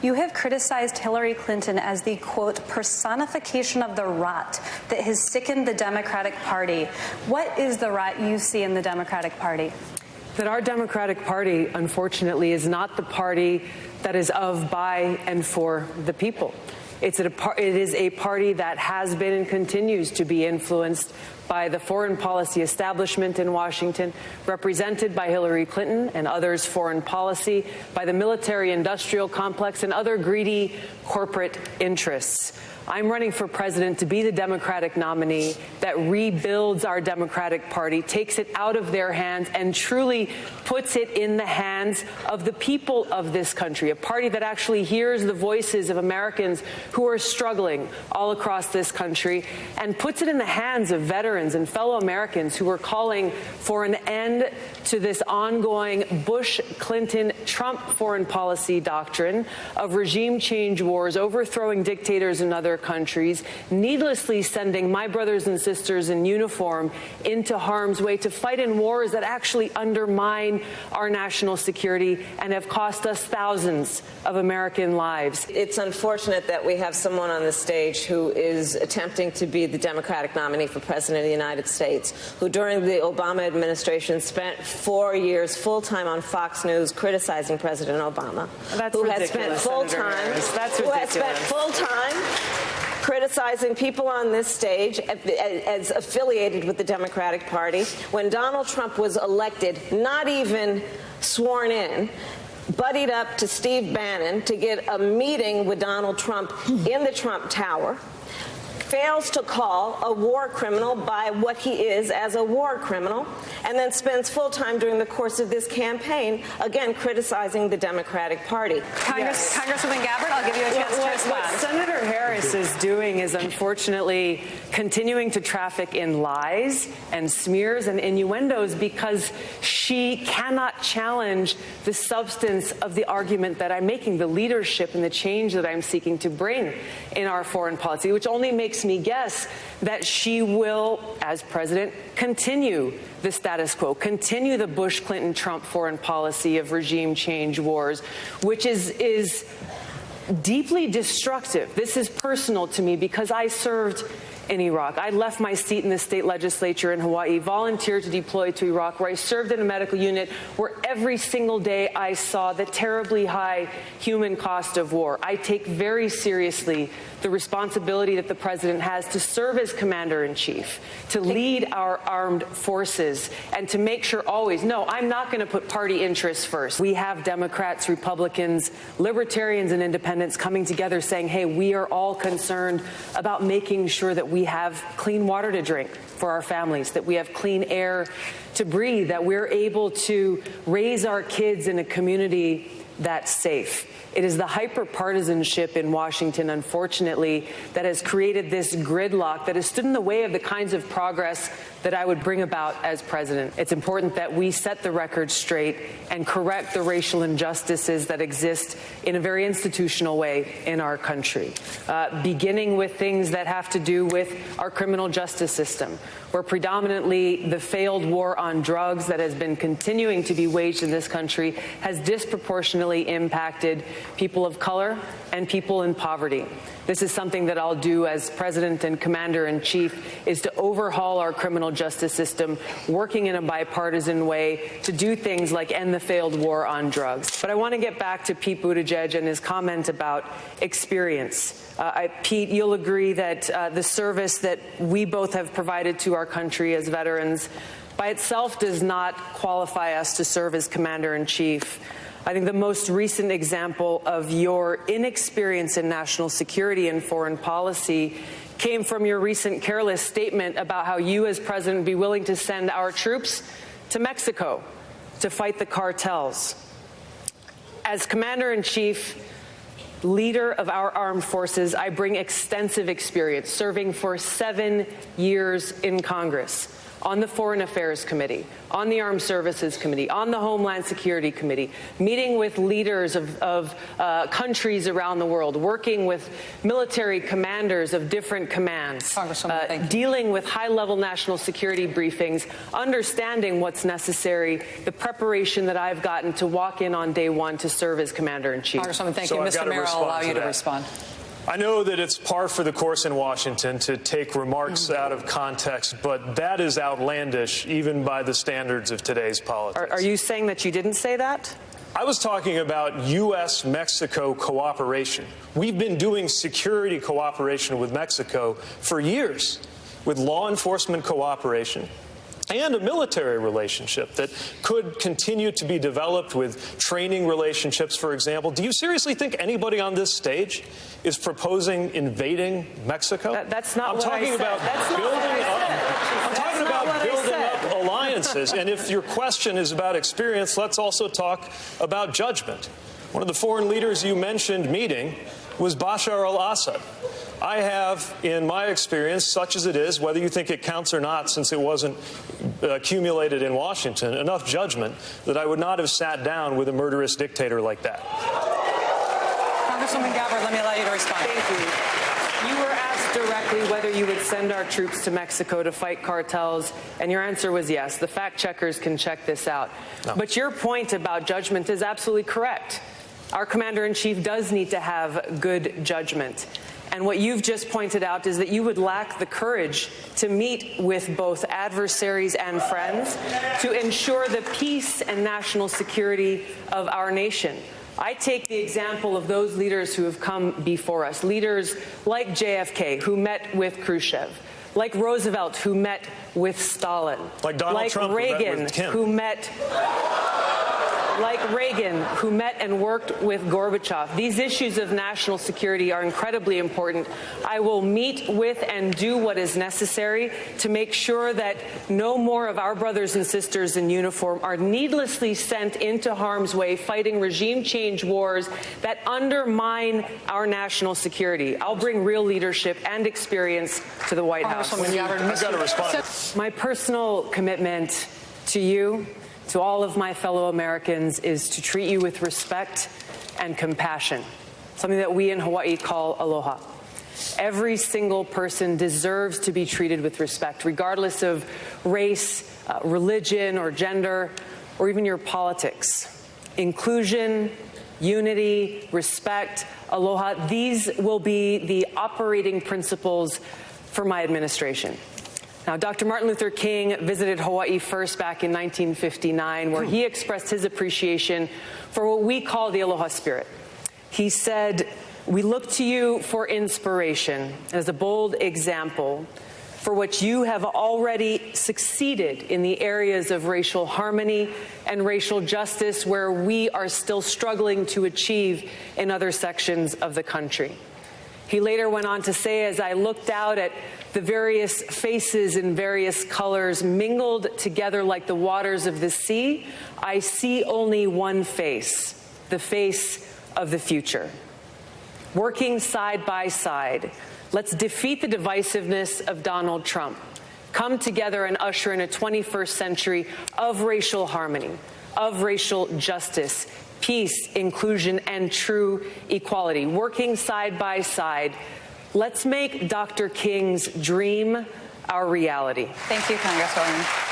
You have criticized Hillary Clinton as the, quote, personification of the rot that has sickened the Democratic Party. What is the rot you see in the Democratic Party? That our Democratic Party, unfortunately, is not the party that is of, by, and for the people. It is a party that has been and continues to be influenced by the foreign policy establishment in Washington, represented by Hillary Clinton and others' foreign policy, by the military-industrial complex and other greedy corporate interests. I'm running for president to be the Democratic nominee that rebuilds our Democratic Party, takes it out of their hands, and truly puts it in the hands of the people of this country, a party that actually hears the voices of Americans who are struggling all across this country, and puts it in the hands of veterans and fellow Americans who are calling for an end to this ongoing Bush-Clinton-Trump foreign policy doctrine of regime change wars, overthrowing dictators and other countries, needlessly sending my brothers and sisters in uniform into harm's way to fight in wars that actually undermine our national security and have cost us thousands of American lives. It's unfortunate that we have someone on the stage who is attempting to be the Democratic nominee for president of the United States, who during the Obama administration spent 4 years full-time on Fox News criticizing President Obama. That's who ridiculous, has spent full-time, who has spent full-time criticizing people on this stage as affiliated with the Democratic Party. When Donald Trump was elected, not even sworn in, buddied up to Steve Bannon to get a meeting with Donald Trump in the Trump Tower, fails to call a war criminal by what he is as a war criminal, and then spends full time during the course of this campaign, again, criticizing the Democratic Party. Congresswoman Gabbard, I'll give you a chance to respond. What Senator Harris is doing is unfortunately continuing to traffic in lies and smears and innuendos because she cannot challenge the substance of the argument that I'm making, the leadership and the change that I'm seeking to bring in our foreign policy, which only makes me guess that she will, as president, continue the status quo, continue the Bush-Clinton-Trump foreign policy of regime change wars, which is deeply destructive. This is personal to me because I served in Iraq. I left my seat in the state legislature in Hawaii, volunteered to deploy to Iraq, where I served in a medical unit where every single day I saw the terribly high human cost of war. I take very seriously the responsibility that the president has to serve as commander-in-chief, to lead our armed forces, and to make sure always, no, I'm not going to put party interests first. We have Democrats, Republicans, libertarians, and independents coming together saying, hey, we are all concerned about making sure that we have clean water to drink for our families, that we have clean air to breathe, that we're able to raise our kids in a community that's safe. It is the hyper-partisanship in Washington, unfortunately, that has created this gridlock that has stood in the way of the kinds of progress that I would bring about as president. It's important that we set the record straight and correct the racial injustices that exist in a very institutional way in our country, beginning with things that have to do with our criminal justice system, where predominantly the failed war on drugs that has been continuing to be waged in this country has disproportionately impacted people of color and people in poverty. This is something that I'll do as president and commander-in-chief, is to overhaul our criminal justice system, working in a bipartisan way to do things like end the failed war on drugs. But I want to get back to Pete Buttigieg and his comment about experience. Pete, you'll agree that the service that we both have provided to our country as veterans by itself does not qualify us to serve as commander-in-chief. I think the most recent example of your inexperience in national security and foreign policy came from your recent careless statement about how you as president would be willing to send our troops to Mexico to fight the cartels. As commander-in-chief, leader of our armed forces, I bring extensive experience serving for 7 years in Congress. on the Foreign Affairs Committee, on the Armed Services Committee, on the Homeland Security Committee, meeting with leaders of countries around the world, working with military commanders of different commands, dealing with high-level national security briefings, understanding what's necessary, the preparation that I've gotten to walk in on day one to serve as Commander-in-Chief. Congresswoman, thank you. Mr. Mayor, I'll allow you to respond. I know that it's par for the course in Washington to take remarks out of context, but that is outlandish even by the standards of today's politics. Are you saying that you didn't say that? I was talking about U.S.-Mexico cooperation. We've been doing security cooperation with Mexico for years, with law enforcement cooperation and a military relationship that could continue to be developed with training relationships, for example. Do you seriously think anybody on this stage is proposing invading Mexico? That's not what I said. I'm talking about building up alliances. And if your question is about experience, let's also talk about judgment. One of the foreign leaders you mentioned meeting was Bashar al-Assad. I have, in my experience, such as it is, whether you think it counts or not, since it wasn't accumulated in Washington, enough judgment that I would not have sat down with a murderous dictator like that. Congresswoman Gabbard, let me allow you to respond. Thank you. You were asked directly whether you would send our troops to Mexico to fight cartels, and your answer was yes. The fact checkers can check this out. No. But your point about judgment is absolutely correct. Our Commander-in-Chief does need to have good judgment. And what you've just pointed out is that you would lack the courage to meet with both adversaries and friends to ensure the peace and national security of our nation. I take the example of those leaders who have come before us, leaders like JFK, who met with Khrushchev, like Roosevelt, who met with Stalin, like Donald Trump, Reagan, who met and worked with Gorbachev. These issues of national security are incredibly important. I will meet with and do what is necessary to make sure that no more of our brothers and sisters in uniform are needlessly sent into harm's way fighting regime change wars that undermine our national security. I'll bring real leadership and experience to the White House. I've got to respond. My personal commitment to you, to all of my fellow Americans, is to treat you with respect and compassion, something that we in Hawaii call aloha. Every single person deserves to be treated with respect, regardless of race, religion, or gender, or even your politics. Inclusion, unity, respect, aloha, these will be the operating principles for my administration. Now, Dr. Martin Luther King visited Hawaii first back in 1959, where he expressed his appreciation for what we call the aloha spirit. He said, "We look to you for inspiration as a bold example for which you have already succeeded in the areas of racial harmony and racial justice where we are still struggling to achieve in other sections of the country." He later went on to say, "As I looked out at the various faces in various colors mingled together like the waters of the sea, I see only one face, the face of the future." Working side by side, let's defeat the divisiveness of Donald Trump, come together and usher in a 21st century of racial harmony, of racial justice, peace, inclusion, and true equality. Working side by side, let's make Dr. King's dream our reality. Thank you, Congresswoman.